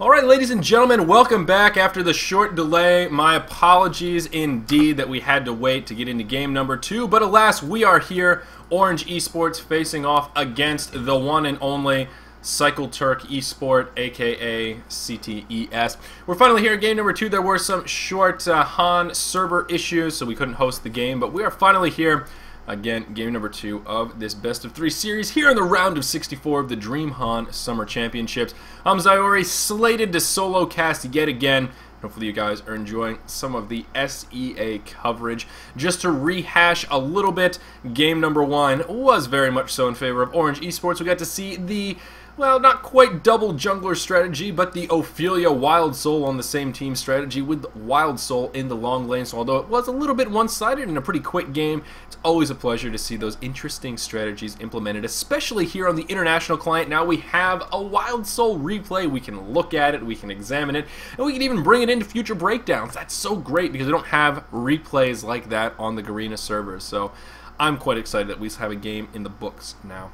Alright, ladies and gentlemen, welcome back after the short delay. My apologies indeed that we had to wait to get into game number 2, but alas, we are here. Orange Esports facing off against the one and only CycleTurk Esport, aka CTeS. We're finally here in game number 2. There were some short HON server issues, so we couldn't host the game, but we are finally here. Again, game number 2 of this best of 3 series here in the round of 64 of the DreamHoN Summer Championships. I'm Zyori, slated to solo cast yet again. Hopefully you guys are enjoying some of the SEA coverage. Just to rehash a little bit, game number 1 was very much so in favor of Orange Esports. We got to see the, well, not quite double jungler strategy, but the Ophelia Wild Soul on the same team strategy with Wild Soul in the long lane. So although it was a little bit one-sided in a pretty quick game, it's always a pleasure to see those interesting strategies implemented, especially here on the international client. Now we have a Wild Soul replay. We can look at it, we can examine it, and we can even bring it into future breakdowns. That's so great because we don't have replays like that on the Garena servers. So I'm quite excited that we have a game in the books now.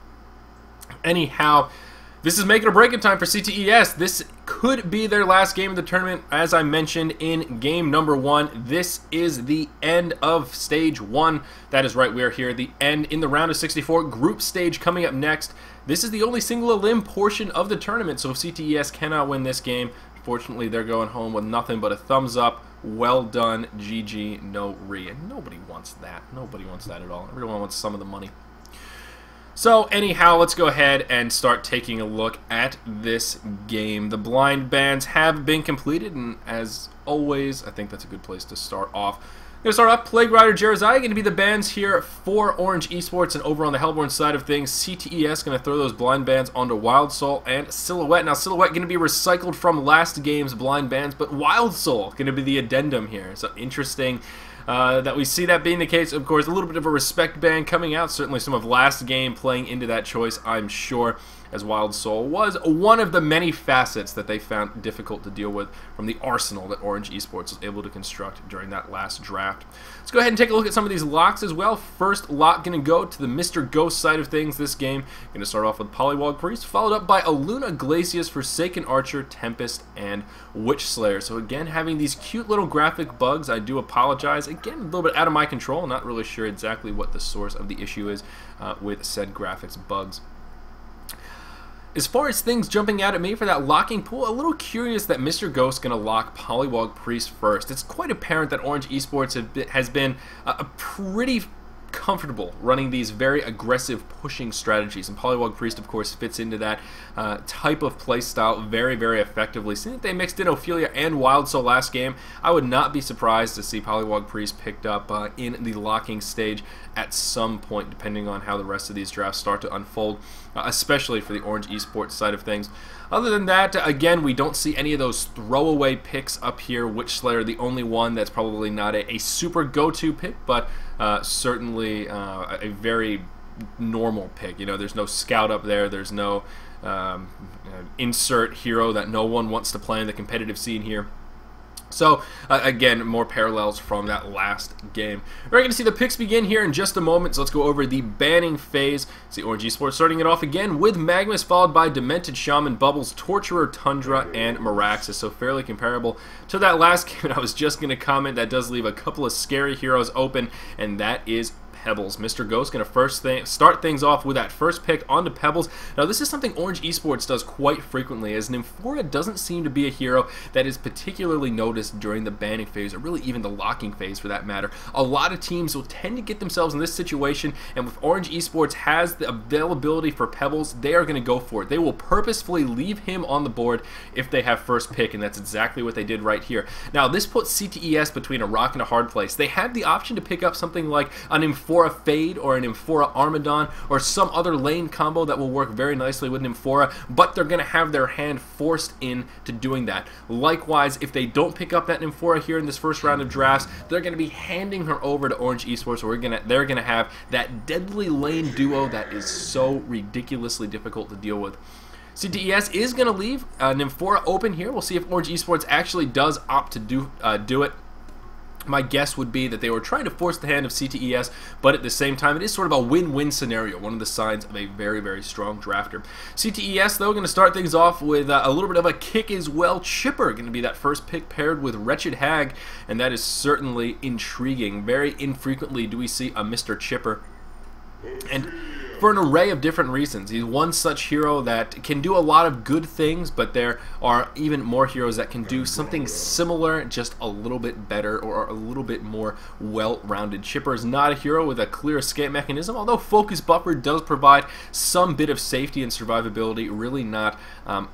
Anyhow, this is make it or break it time for CTeS. This could be their last game of the tournament. As I mentioned in game number 1, this is the end of stage 1. That is right, we are here at the end in the round of 64. Group stage coming up next. This is the only single elim portion of the tournament, so if CTeS cannot win this game, fortunately they're going home with nothing but a thumbs up. Well done, GG, no re. And nobody wants that. Nobody wants that at all. Everyone wants some of the money. So anyhow, let's go ahead and start taking a look at this game. The blind bans have been completed, and as always, I think that's a good place to start off. I'm going to start off, Plague Rider Jerizai going to be the bans here for Orange Esports, and over on the Hellborn side of things, CTeS going to throw those blind bans onto Wild Soul and Silhouette. Now Silhouette going to be recycled from last game's blind bans, but Wild Soul going to be the addendum here. So interesting that we see that being the case. Of course, a little bit of a respect ban coming out. Certainly some of last game playing into that choice, I'm sure, as Wild Soul was one of the many facets that they found difficult to deal with from the arsenal that Orange Esports was able to construct during that last draft. Let's go ahead and take a look at some of these locks as well. First lock going to go to the Mr. Ghost side of things this game. Going to start off with Polywog Priest, followed up by Aluna Glacius, Forsaken Archer, Tempest, and Witch Slayer. So again, having these cute little graphic bugs, I do apologize. Again, a little bit out of my control. Not really sure exactly what the source of the issue is with said graphics bugs. As far as things jumping out at me for that locking pool, a little curious that Mr. Ghost going to lock Polywog Priest first. It's quite apparent that Orange Esports has been pretty comfortable running these very aggressive pushing strategies, and Polywog Priest of course fits into that type of playstyle very, very effectively. Seeing that they mixed in Ophelia and Wild Soul last game, I would not be surprised to see Polywog Priest picked up in the locking stage at some point, depending on how the rest of these drafts start to unfold, especially for the Orange Esports side of things. Other than that, again, we don't see any of those throwaway picks up here. Witch Slayer, the only one that's probably not a super go-to pick, but certainly a very normal pick. You know, there's no scout up there. There's no insert hero that no one wants to play in the competitive scene here. So, again, more parallels from that last game. We're going to see the picks begin here in just a moment, so let's go over the banning phase. See Orange Esports starting it off again with Magnus, followed by Demented Shaman, Bubbles, Torturer, Tundra, and Meraxis. So fairly comparable to that last game. I was just going to comment that does leave a couple of scary heroes open, and that is Pebbles. Mr. Ghost going to start things off with that first pick onto Pebbles. Now this is something Orange Esports does quite frequently, as Nymphora doesn't seem to be a hero that is particularly noticed during the banning phase, or really even the locking phase for that matter. A lot of teams will tend to get themselves in this situation, and with Orange Esports has the availability for Pebbles, they are going to go for it. They will purposefully leave him on the board if they have first pick, and that's exactly what they did right here. Now this puts CTeS between a rock and a hard place. They had the option to pick up something like an Nymphora Fade or an Nymphora Armadon or some other lane combo that will work very nicely with Nymphora, but they're going to have their hand forced into doing that. Likewise, if they don't pick up that Nymphora here in this first round of drafts, they're going to be handing her over to Orange Esports, so they're going to have that deadly lane duo that is so ridiculously difficult to deal with. CTeS is going to leave Nymphora open here. We'll see if Orange Esports actually does opt to do it. My guess would be that they were trying to force the hand of CTeS, but at the same time, it is sort of a win-win scenario, one of the signs of a very, very strong drafter. CTeS, though, going to start things off with a little bit of a kick as well. Chipper going to be that first pick paired with Wretched Hag, and that is certainly intriguing. Very infrequently do we see a Mr. Chipper. And for an array of different reasons. He's one such hero that can do a lot of good things, but there are even more heroes that can do something similar, just a little bit better or a little bit more well-rounded. Chipper is not a hero with a clear escape mechanism, although Focus Buffer does provide some bit of safety and survivability, really not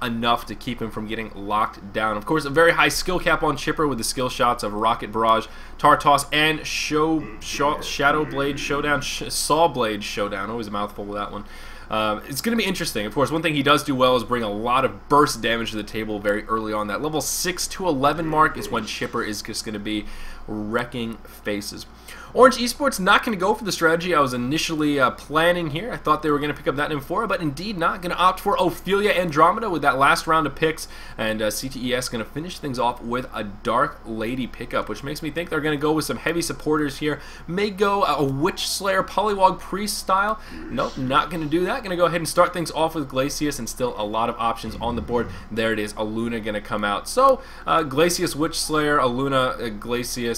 enough to keep him from getting locked down. Of course, a very high skill cap on Chipper with the skill shots of Rocket Barrage, Tartos, and Shadow Blade Showdown, Saw Blade Showdown. Always a mouthful with that one. It's going to be interesting. Of course, one thing he does do well is bring a lot of burst damage to the table very early on. That level 6 to 11 mark is when Chipper is just going to be wrecking faces. ORGE Esports not going to go for the strategy I was initially planning here. I thought they were going to pick up that M4, but indeed not. Going to opt for Ophelia Andromeda with that last round of picks, and CTeS going to finish things off with a Dark Lady pickup, which makes me think they're going to go with some heavy supporters here. May go a Witch Slayer Polywog Priest style. Nope, not going to do that. Going to go ahead and start things off with Glacius, and still a lot of options on the board. There it is, Aluna going to come out. So Glacius, Witch Slayer, Aluna, Glacius,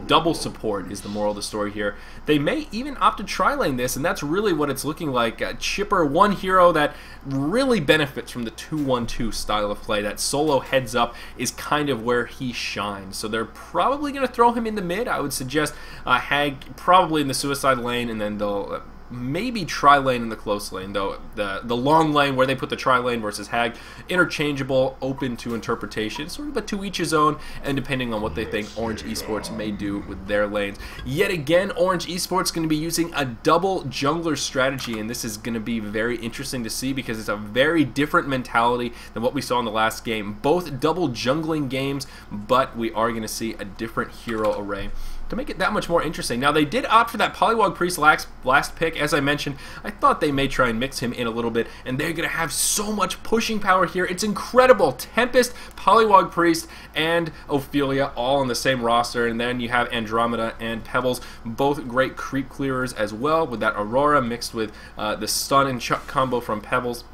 double support is the moral of the story here. They may even opt to tri-lane this, and that's really what it's looking like. Chipper, one hero that really benefits from the 2-1-2 style of play. That solo heads up is kind of where he shines. So they're probably going to throw him in the mid. I would suggest Hag probably in the suicide lane, and then they'll maybe tri-lane in the close lane, though the long lane where they put the tri-lane versus Hag, interchangeable, open to interpretation, sort of a to each his own, and depending on what they think ORGE Esports may do with their lanes. Yet again, ORGE Esports going to be using a double jungler strategy, and this is going to be very interesting to see because it's a very different mentality than what we saw in the last game. Both double jungling games, but we are going to see a different hero array to make it that much more interesting. Now, they did opt for that Polywog Priest last pick. As I mentioned, I thought they may try and mix him in a little bit, and they're going to have so much pushing power here. It's incredible. Tempest, Polywog Priest, and Ophelia all on the same roster, and then you have Andromeda and Pebbles, both great creep clearers as well, with that Aurora mixed with the stun and chuck combo from Pebbles.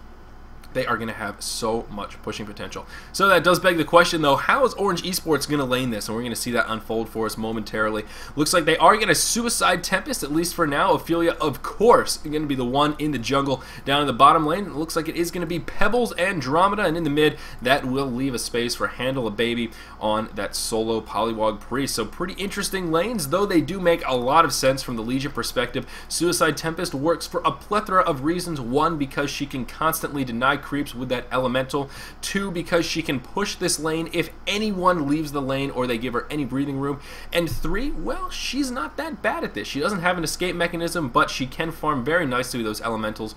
They are going to have so much pushing potential. So that does beg the question, though, how is ORGE Esports going to lane this? And we're going to see that unfold for us momentarily. Looks like they are going to suicide Tempest, at least for now. Ophelia, of course, going to be the one in the jungle down in the bottom lane. It looks like it is going to be Pebbles, Andromeda, and in the mid, that will leave a space for Handle a Baby on that solo Polywog Priest. So pretty interesting lanes, though they do make a lot of sense from the Legion perspective. Suicide Tempest works for a plethora of reasons. One, because she can constantly deny creeps with that elemental. Two, because she can push this lane if anyone leaves the lane or they give her any breathing room. And three, well, she's not that bad at this. She doesn't have an escape mechanism, but she can farm very nicely with those elementals.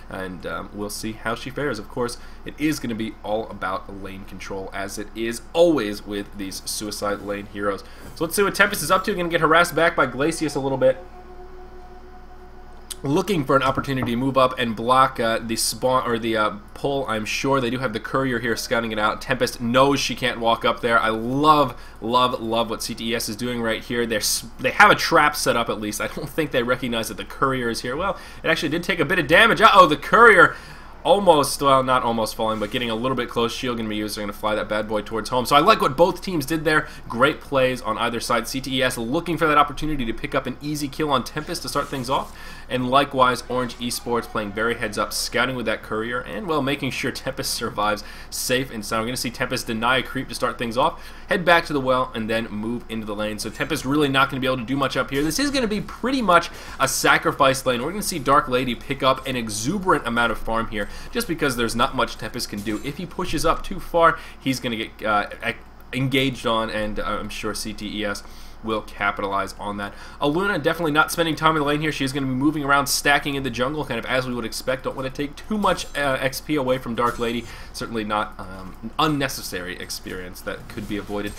And we'll see how she fares. Of course, it is going to be all about lane control, as it is always with these suicide lane heroes. So let's see what Tempest is up to. Going to get harassed back by Glacius a little bit. Looking for an opportunity to move up and block the spawn or the pull. I'm sure they do have the courier here scouting it out. Tempest knows she can't walk up there. I love what CTeS is doing right here. They have a trap set up at least. I don't think they recognize that the courier is here. Well, it actually did take a bit of damage. Uh-oh, the courier almost, well, not almost falling, but getting a little bit close. Shield going to be used. They're going to fly that bad boy towards home. So I like what both teams did there. Great plays on either side. CTeS looking for that opportunity to pick up an easy kill on Tempest to start things off. And likewise, ORGE Esports playing very heads up, scouting with that courier, and, well, making sure Tempest survives safe and sound. We're going to see Tempest deny a creep to start things off, head back to the well, and then move into the lane. So Tempest really not going to be able to do much up here. This is going to be pretty much a sacrifice lane. We're going to see Dark Lady pick up an exuberant amount of farm here, just because there's not much Tempest can do. If he pushes up too far, he's going to get engaged on, and I'm sure CTeS will capitalize on that. Aluna definitely not spending time in the lane here. She is going to be moving around, stacking in the jungle, kind of as we would expect. Don't want to take too much XP away from Dark Lady. Certainly not unnecessary experience that could be avoided.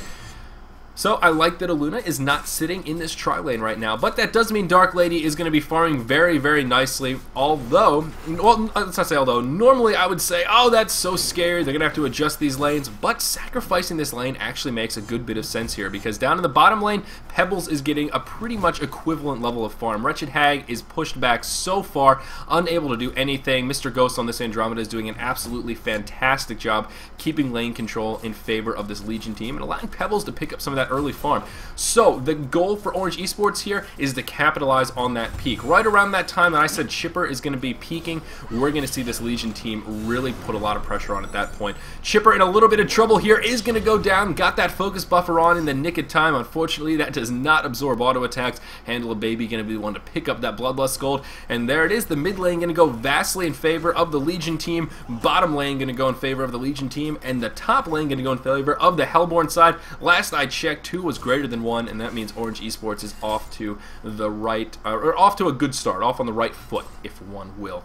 So I like that Aluna is not sitting in this tri lane right now, but that does mean Dark Lady is going to be farming very, very nicely, although, well, let's not say although, normally I would say, oh, that's so scary, they're going to have to adjust these lanes, but sacrificing this lane actually makes a good bit of sense here, because down in the bottom lane, Pebbles is getting a pretty much equivalent level of farm. Wretched Hag is pushed back so far, unable to do anything. Mr. Ghost on this Andromeda is doing an absolutely fantastic job keeping lane control in favor of this Legion team and allowing Pebbles to pick up some of that early farm. So the goal for Orange Esports here is to capitalize on that peak. Right around that time that I said Chipper is going to be peaking, we're going to see this Legion team really put a lot of pressure on at that point. Chipper in a little bit of trouble here, is going to go down, got that focus buffer on in the nick of time. Unfortunately, that does not absorb auto attacks. Handle a Baby going to be the one to pick up that Bloodlust Gold, and there it is. The mid lane going to go vastly in favor of the Legion team, bottom lane going to go in favor of the Legion team, and the top lane going to go in favor of the Hellborn side. Last I checked, 2 was greater than 1, and that means Orange Esports is off to the right, or off to a good start, off on the right foot, if one will.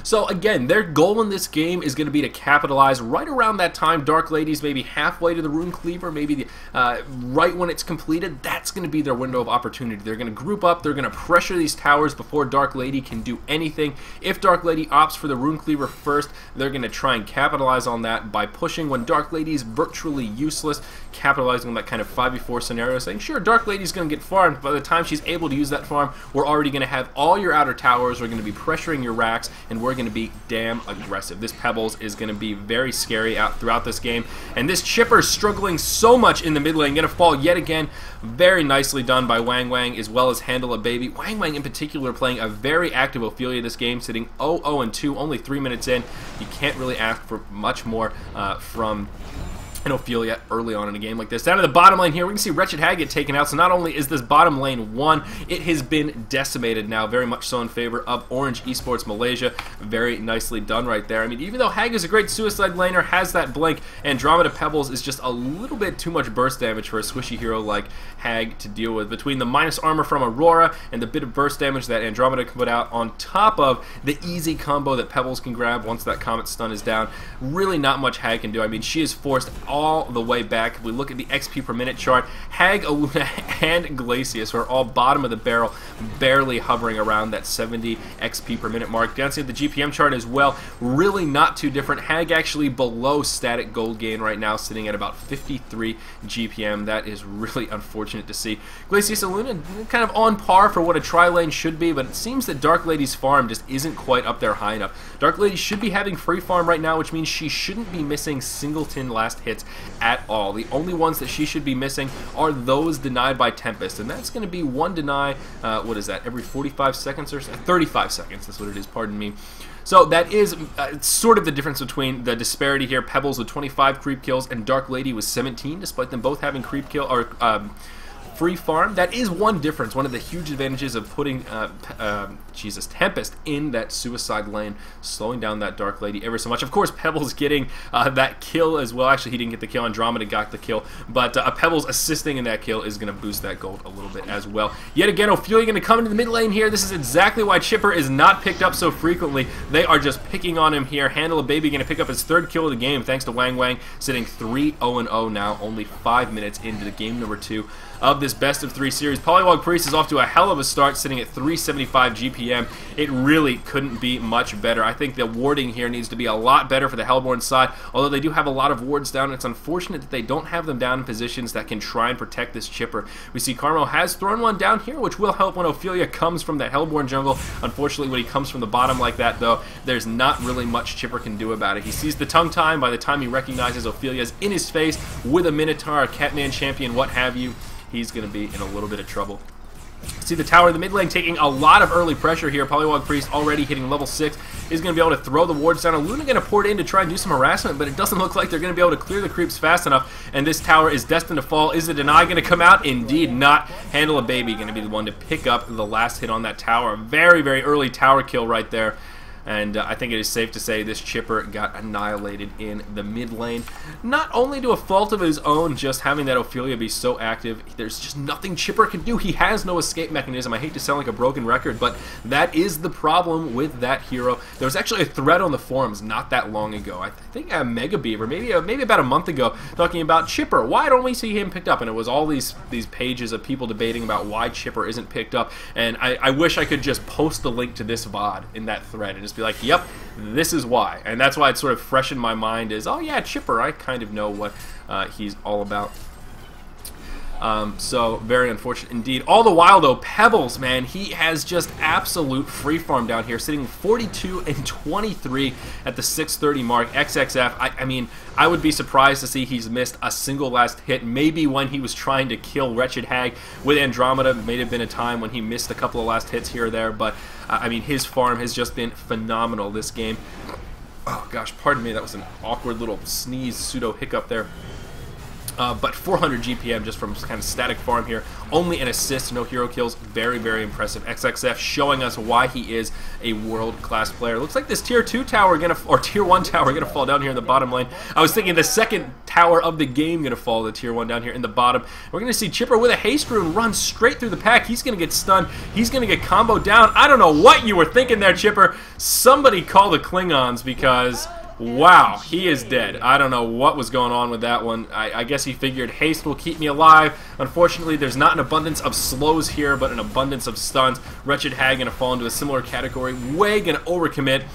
So again, their goal in this game is going to be to capitalize right around that time. Dark Lady's maybe halfway to the Rune Cleaver, maybe right when it's completed. That's going to be their window of opportunity. They're going to group up, they're going to pressure these towers before Dark Lady can do anything. If Dark Lady opts for the Rune Cleaver first, they're going to try and capitalize on that by pushing when Dark Lady is virtually useless, capitalizing on that kind of 5v4 scenario, saying, sure, Dark Lady's going to get farmed. By the time she's able to use that farm, we're already going to have all your outer towers, we're going to be pressuring your racks, and we're going to be damn aggressive. This Pebbles is going to be very scary out throughout this game, and this Chipper struggling so much in the mid lane, going to fall yet again. Very nicely done by Wang Wang, as well as Handle a Baby. Wang Wang in particular playing a very active Ophelia this game, sitting 0-0-2, only 3 minutes in. You can't really ask for much more from and Ophelia early on in a game like this. Down to the bottom lane here, we can see Wretched Hag get taken out. So not only is this bottom lane won, it has been decimated now, very much so in favor of Orange Esports Malaysia. Very nicely done right there. I mean, even though Hag is a great suicide laner, has that blink, Andromeda Pebbles is just a little bit too much burst damage for a squishy hero like Hag to deal with. Between the minus armor from Aurora and the bit of burst damage that Andromeda can put out on top of the easy combo that Pebbles can grab once that Comet stun is down, really not much Hag can do. I mean, she is forced all the way back. If we look at the XP per minute chart, Hag, Aluna, and Glacius are all bottom of the barrel, barely hovering around that 70 XP per minute mark. Down to the GPM chart as well, really not too different. Hag actually below static gold gain right now, sitting at about 53 GPM. That is really unfortunate to see. Glacius and Aluna kind of on par for what a tri-lane should be, but it seems that Dark Lady's farm just isn't quite up there high enough. Dark Lady should be having free farm right now, which means she shouldn't be missing singleton last hits at all. The only ones that she should be missing are those denied by Tempest, and that's going to be one deny, what is that, every 45 seconds or so? 35 seconds, that's what it is, pardon me. So that is sort of the difference between the disparity here. Pebbles with 25 creep kills and Dark Lady with 17, despite them both having creep kill, or free farm. That is one difference, one of the huge advantages of putting Tempest in that suicide lane, slowing down that Dark Lady ever so much. Of course, Pebbles getting that kill as well. Actually, he didn't get the kill, Andromeda got the kill, but Pebbles assisting in that kill is going to boost that gold a little bit as well. Yet again, Ophelia going to come into the mid lane here. This is exactly why Chipper is not picked up so frequently. They are just picking on him here. Handle a Baby going to pick up his 3rd kill of the game thanks to Wang Wang, sitting 3-0-0 now, only 5 minutes into the game number 2 of this best of 3 series. Polywog Priest is off to a hell of a start, sitting at 375 GPM. It really couldn't be much better. I think the warding here needs to be a lot better for the Hellborn side, although they do have a lot of wards down. It's unfortunate that they don't have them down in positions that can try and protect this Chipper. We see Carmo has thrown one down here, which will help when Ophelia comes from that Hellborn jungle. Unfortunately, when he comes from the bottom like that, though, there's not really much Chipper can do about it. He sees the tongue time. By the time he recognizes Ophelia's in his face with a Minotaur, a Catman champion, what have you, he's going to be in a little bit of trouble. See the tower in the mid lane taking a lot of early pressure here. Polywog Priest already hitting level 6. He's going to be able to throw the wards down. Luna going to port in to try and do some harassment, but it doesn't look like they're going to be able to clear the creeps fast enough, and this tower is destined to fall. Is the deny going to come out? Indeed not. Handle a Baby going to be the one to pick up the last hit on that tower. Very, very early tower kill right there. And I think it is safe to say this Chipper got annihilated in the mid lane. Not only to a fault of his own, just having that Ophelia be so active, there's just nothing Chipper can do. He has no escape mechanism. I hate to sound like a broken record, but that is the problem with that hero. There was actually a thread on the forums not that long ago. I think Mega Beaver, maybe about a month ago, talking about Chipper. Why don't we see him picked up? And it was all these pages of people debating about why Chipper isn't picked up. And I wish I could just post the link to this VOD in that thread and just be like, yep, this is why. And that's why it's sort of fresh in my mind is, oh yeah, Chipper, I kind of know what he's all about. So very unfortunate indeed. All the while though, Pebbles, man, he has just absolute free farm down here, sitting 42 and 23 at the 630 mark. XXF, I mean, I would be surprised to see he's missed a single last hit. Maybe when he was trying to kill Wretched Hag with Andromeda, may have been a time when he missed a couple of last hits here or there, but I mean, his farm has just been phenomenal this game. Oh gosh, pardon me, that was an awkward little sneeze, pseudo hiccup there. But 400 GPM just from kind of static farm here. Only an assist, no hero kills. Very, very impressive. XXF showing us why he is a world-class player. Looks like this tier 2 tower or tier 1 tower gonna fall down here in the bottom lane. I was thinking the second tower of the game gonna fall, the tier 1 down here in the bottom. We're gonna see Chipper with a haste rune run straight through the pack. He's gonna get stunned. He's gonna get comboed down. I don't know what you were thinking there, Chipper. Somebody call the Klingons because wow, he is dead. I don't know what was going on with that one. I guess he figured haste will keep me alive. Unfortunately, there's not an abundance of slows here, but an abundance of stuns. Wretched Hag going to fall into a similar category. Way going to overcommit,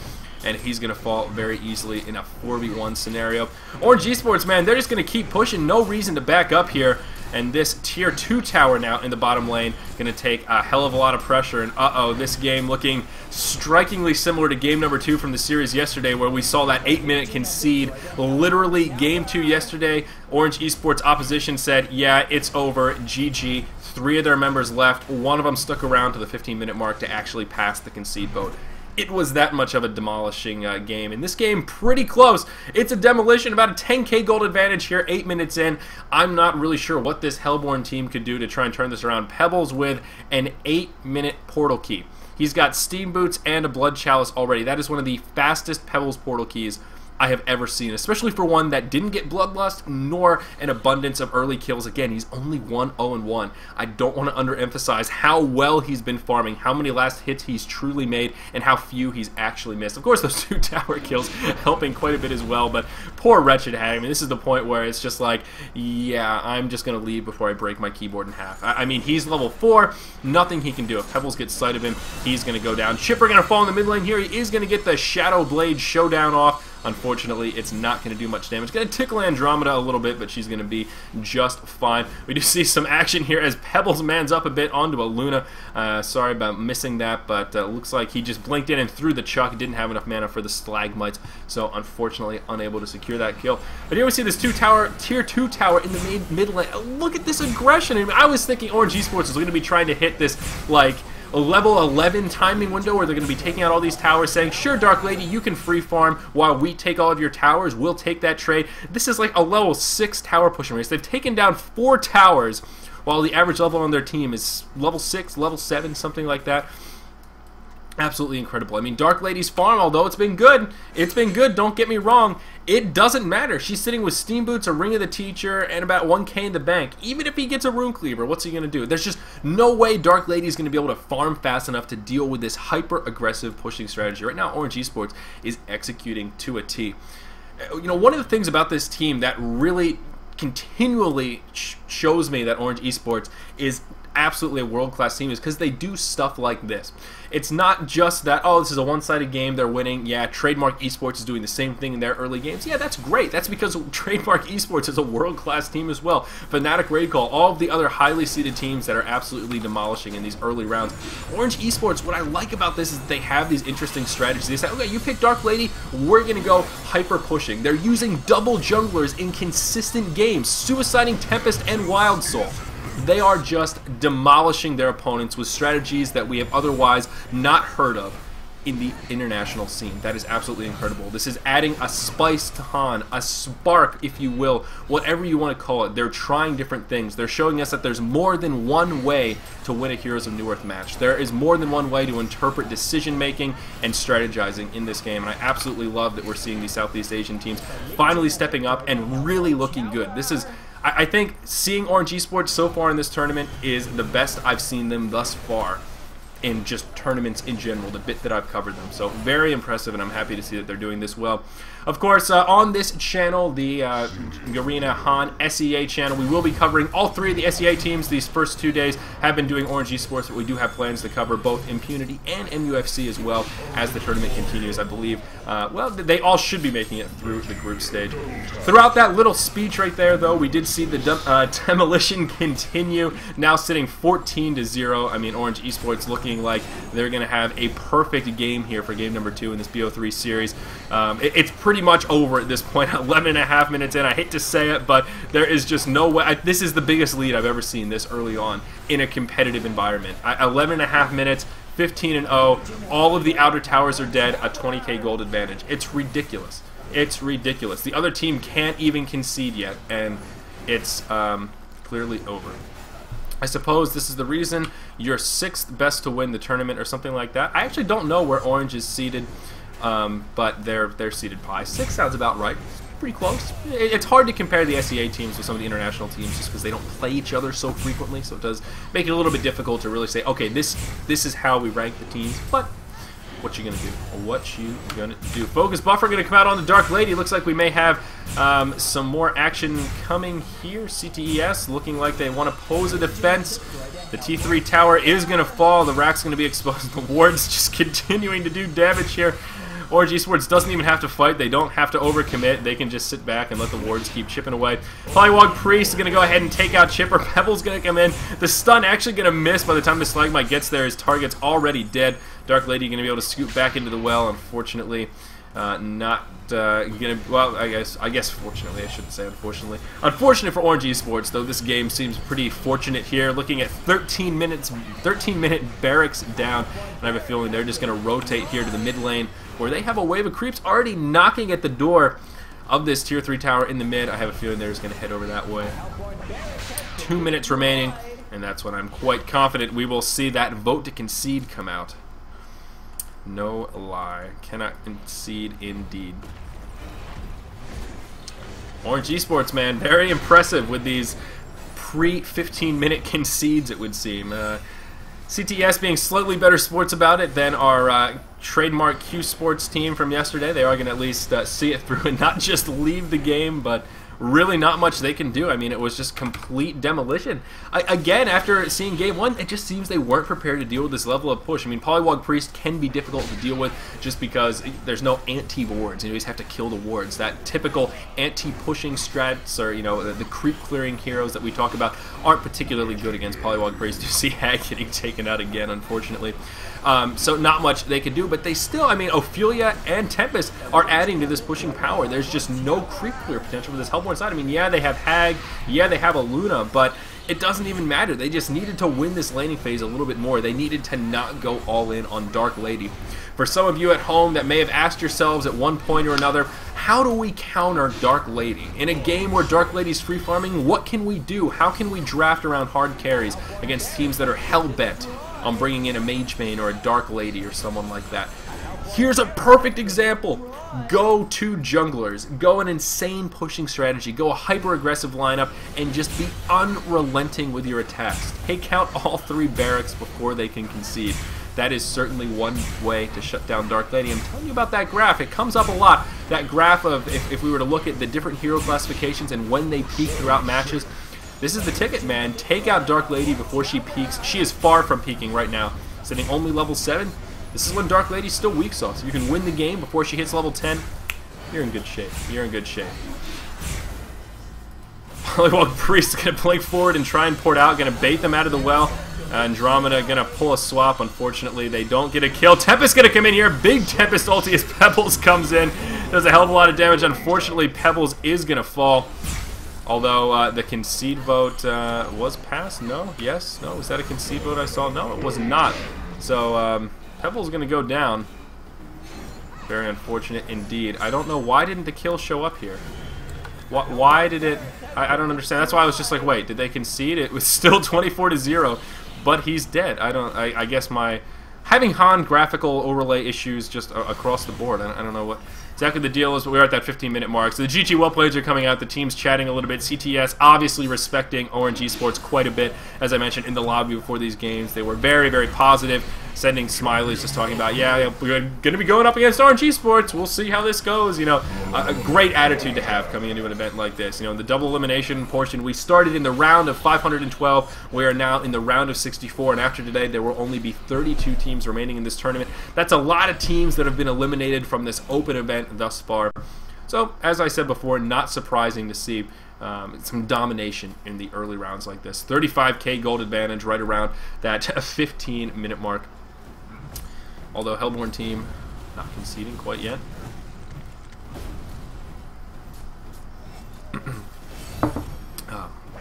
and he's going to fall very easily in a 4v1 scenario. ORGE Esports, man, they're just going to keep pushing. No reason to back up here. And this tier 2 tower now in the bottom lane going to take a hell of a lot of pressure. And uh-oh, this game looking strikingly similar to game number 2 from the series yesterday, where we saw that 8-minute concede. Literally game 2 yesterday, ORGE Esports opposition said, yeah, it's over, GG. 3 of their members left. 1 of them stuck around to the 15-minute mark to actually pass the concede vote. It was that much of a demolishing game. In this game, pretty close. It's a demolition, about a 10k gold advantage here, 8 minutes in. I'm not really sure what this Hellborn team could do to try and turn this around. Pebbles with an 8-minute portal key. He's got Steam Boots and a Blood Chalice already. That is one of the fastest Pebbles portal keys I have ever seen, especially for one that didn't get Bloodlust nor an abundance of early kills. Again, he's only 1-0-1. I don't want to underemphasize how well he's been farming, how many last hits he's truly made, and how few he's actually missed. Of course, those 2 tower kills helping quite a bit as well, but poor Wretched Hag. I mean, this is the point where it's just like, yeah, I'm just going to leave before I break my keyboard in half. I mean, he's level 4, nothing he can do. If Pebbles gets sight of him, he's going to go down. Chipper going to fall in the mid lane here. He is going to get the Shadow Blade Showdown off. Unfortunately, it's not going to do much damage. Going to tickle Andromeda a little bit, but she's going to be just fine. We do see some action here as Pebbles mans up a bit onto a Luna. Sorry about missing that, but looks like he just blinked in and threw the Chuck. Didn't have enough mana for the Stalagmites, so unfortunately unable to secure that kill. But here we see this tier 2 tower in the mid lane. Look at this aggression. I mean, I was thinking ORGE Esports was going to be trying to hit this, like, a level 11 timing window where they're going to be taking out all these towers, saying, sure, Dark Lady, you can free farm while we take all of your towers. We'll take that trade. This is like a level 6 tower pushing race. They've taken down 4 towers while the average level on their team is level 6, level 7, something like that. Absolutely incredible. I mean, Dark Lady's farm, although it's been good, don't get me wrong, it doesn't matter. She's sitting with Steam Boots, a Ring of the Teacher, and about 1k in the bank. Even if he gets a Rune Cleaver, what's he going to do? There's just no way Dark Lady's going to be able to farm fast enough to deal with this hyper-aggressive pushing strategy. Right now, ORGE Esports is executing to a T. You know, one of the things about this team that really continually shows me that ORGE Esports is absolutely a world-class team is because they do stuff like this. It's not just that, oh, this is a one-sided game, they're winning. Yeah, Trademark Esports is doing the same thing in their early games. Yeah, that's great. That's because Trademark Esports is a world-class team as well. Fnatic Raid Call, all of the other highly seeded teams that are absolutely demolishing in these early rounds. ORGE Esports, what I like about this is that they have these interesting strategies. They say, okay, you pick Dark Lady, we're going to go hyper-pushing. They're using double junglers in consistent games, suiciding Tempest and Wild Soul. They are just demolishing their opponents with strategies that we have otherwise not heard of. in the international scene. That is absolutely incredible. This is adding a spice to Han, a spark, if you will, whatever you want to call it. They're trying different things. They're showing us that there's more than one way to win a Heroes of Newerth match. There is more than one way to interpret decision-making and strategizing in this game, and I absolutely love that we're seeing these Southeast Asian teams finally stepping up and really looking good. This is, I think, seeing ORGE Esports so far in this tournament is the best I've seen them thus far in just tournaments in general, the bit that I've covered them. So very impressive, and I'm happy to see that they're doing this well. Of course, on this channel, the DreamHoN SEA channel, we will be covering all three of the SEA teams. These first 2 days have been doing ORGE Esports, but we do have plans to cover both Impunity and MUFC as well as the tournament continues. I believe, well, they all should be making it through the group stage. Throughout that little speech right there, though, we did see the demolition continue, now sitting 14-0. I mean, ORGE Esports looking like they're going to have a perfect game here for game number 2 in this BO3 series. It's pretty much over at this point, 11.5 minutes in. I hate to say it, but there is just no way. This is the biggest lead I've ever seen this early on in a competitive environment. 11.5 minutes, 15-0, all of the outer towers are dead, a 20k gold advantage. It's ridiculous. It's ridiculous. The other team can't even concede yet, and it's clearly over. I suppose this is the reason you're 6th best to win the tournament or something like that. I actually don't know where Orange is seated, but they're seated probably 6 sounds about right. It's pretty close. It's hard to compare the SEA teams with some of the international teams just because they don't play each other so frequently, so it does make it a little bit difficult to really say, okay, this is how we rank the teams, but what you gonna do? What you gonna do? Focus Buffer gonna come out on the Dark Lady. Looks like we may have some more action coming here. CTeS looking like they want to pose a defense. The T3 tower is gonna fall. The rack's gonna be exposed. The wards just continuing to do damage here. ORGE Esports doesn't even have to fight. They don't have to overcommit. They can just sit back and let the wards keep chipping away. Polywog Priest is going to go ahead and take out Chipper. Pebble's going to come in. The stun actually going to miss by the time the Slagmite gets there. His target's already dead. Dark Lady going to be able to scoot back into the well. Unfortunately, not going to... Well, I guess fortunately. I shouldn't say unfortunately. Unfortunate for ORGE Esports, though. This game seems pretty fortunate here. Looking at 13-minute barracks down. And I have a feeling they're just going to rotate here to the mid lane, where they have a wave of creeps already knocking at the door of this tier 3 tower in the mid. I have a feeling they're just going to head over that way. 2 minutes remaining, and that's when I'm quite confident we will see that vote to concede come out. No lie. Cannot concede indeed. ORGE Esports, man, very impressive with these pre-15-minute concedes, it would seem. CTeS being slightly better sports about it than our trademark Q Sports team from yesterday. They are going to at least see it through and not just leave the game, but really not much they can do. I mean, it was just complete demolition. Again, after seeing game 1, it just seems they weren't prepared to deal with this level of push. I mean, Polywog Priest can be difficult to deal with just because there's no anti-wards. You always have to kill the wards. That typical anti-pushing strats, or, you know, the creep-clearing heroes that we talk about aren't particularly good against Polywog Priest. You see Hag getting taken out again, unfortunately. So not much they can do, but they still, I mean, Ophelia and Tempest are adding to this pushing power. There's just no creep clear potential for this Hellborn side. I mean, yeah, they have Hag, yeah, they have a Luna, but it doesn't even matter. They just needed to win this laning phase a little bit more. They needed to not go all in on Dark Lady. For some of you at home that may have asked yourselves at one point or another, how do we counter Dark Lady? In a game where Dark Lady's free farming, what can we do? How can we draft around hard carries against teams that are hell-bent on bringing in a Mage Main or a Dark Lady or someone like that? Here's a perfect example. Go 2 junglers. Go an insane pushing strategy. Go a hyper-aggressive lineup and just be unrelenting with your attacks. Take out all 3 barracks before they can concede. That is certainly one way to shut down Dark Lady. I'm telling you about that graph. It comes up a lot. That graph of if we were to look at the different hero classifications and when they peak throughout matches, this is the ticket, man. Take out Dark Lady before she peaks. She is far from peaking right now. Sitting only level 7. This is when Dark Lady's still weak sauce. If you can win the game before she hits level 10, you're in good shape. You're in good shape. Polywog Priest is going to blink forward and try and port out. Going to bait them out of the well. Andromeda going to pull a swap. Unfortunately, they don't get a kill. Tempest going to come in here. Big Tempest ulti as Pebbles comes in. Does a hell of a lot of damage. Unfortunately, Pebbles is going to fall. Although the concede vote was passed. No? Yes? No? Was that a concede vote I saw? No, it was not. So Pebbles going to go down. Very unfortunate indeed. I don't know, why didn't the kill show up here? Why did it... I don't understand. That's why I was just like, wait, did they concede? It was still 24-0, but he's dead. I guess my... Having Han graphical overlay issues just across the board. I don't know what exactly the deal is, but we're at that 15-minute mark. So the GG well players are coming out. The team's chatting a little bit. CTeS obviously respecting ORGE Esports quite a bit. As I mentioned in the lobby before these games, they were very, very positive, sending smileys, just talking about, yeah, we're going to be going up against ORGE Esports. We'll see how this goes. You know, a great attitude to have coming into an event like this. You know, in the double elimination portion, we started in the round of 512. We are now in the round of 64, and after today, there will only be 32 teams remaining in this tournament. That's a lot of teams that have been eliminated from this open event thus far. So, as I said before, not surprising to see some domination in the early rounds like this. 35k gold advantage right around that 15-minute mark. Although Hellborn team not conceding quite yet.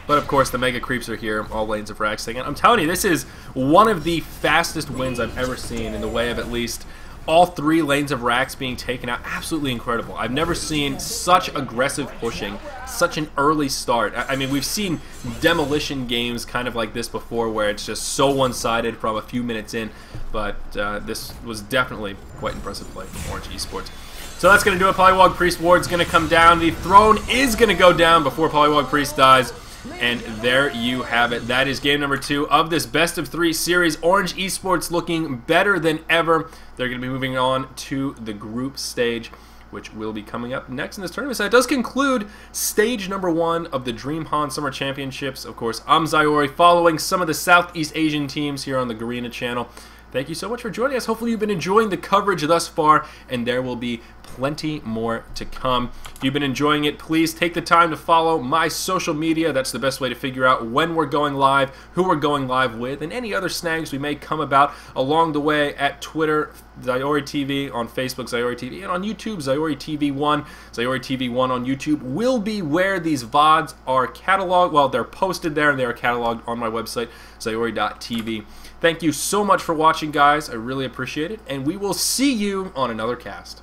But of course, the Mega Creeps are here, all lanes of frags taken. I'm telling you, this is one of the fastest wins I've ever seen in the way of at least all 3 lanes of racks being taken out. Absolutely incredible. I've never seen such aggressive pushing, such an early start. I mean, we've seen demolition games kind of like this before where it's just so one-sided from a few minutes in, but this was definitely quite impressive play from ORGE Esports. So that's going to do it. Polywog Priest Ward's going to come down. The throne is going to go down before Polywog Priest dies. And there you have it. That is game number 2 of this best of 3 series. ORGE Esports looking better than ever. They're going to be moving on to the group stage, which will be coming up next in this tournament. So that does conclude stage number 1 of the DreamHoN Summer Championships. Of course, I'm Zyori, following some of the Southeast Asian teams here on the Garena channel. Thank you so much for joining us. Hopefully you've been enjoying the coverage thus far, and there will be plenty more to come. If you've been enjoying it, please take the time to follow my social media. That's the best way to figure out when we're going live, who we're going live with, and any other snags we may come about along the way at Twitter, ZyoriTV, on Facebook, ZyoriTV, and on YouTube, ZyoriTV1. ZyoriTV1 on YouTube will be where these VODs are cataloged. Well, they're posted there, and they are cataloged on my website, Zyori.tv. Thank you so much for watching, guys. I really appreciate it, and we will see you on another cast.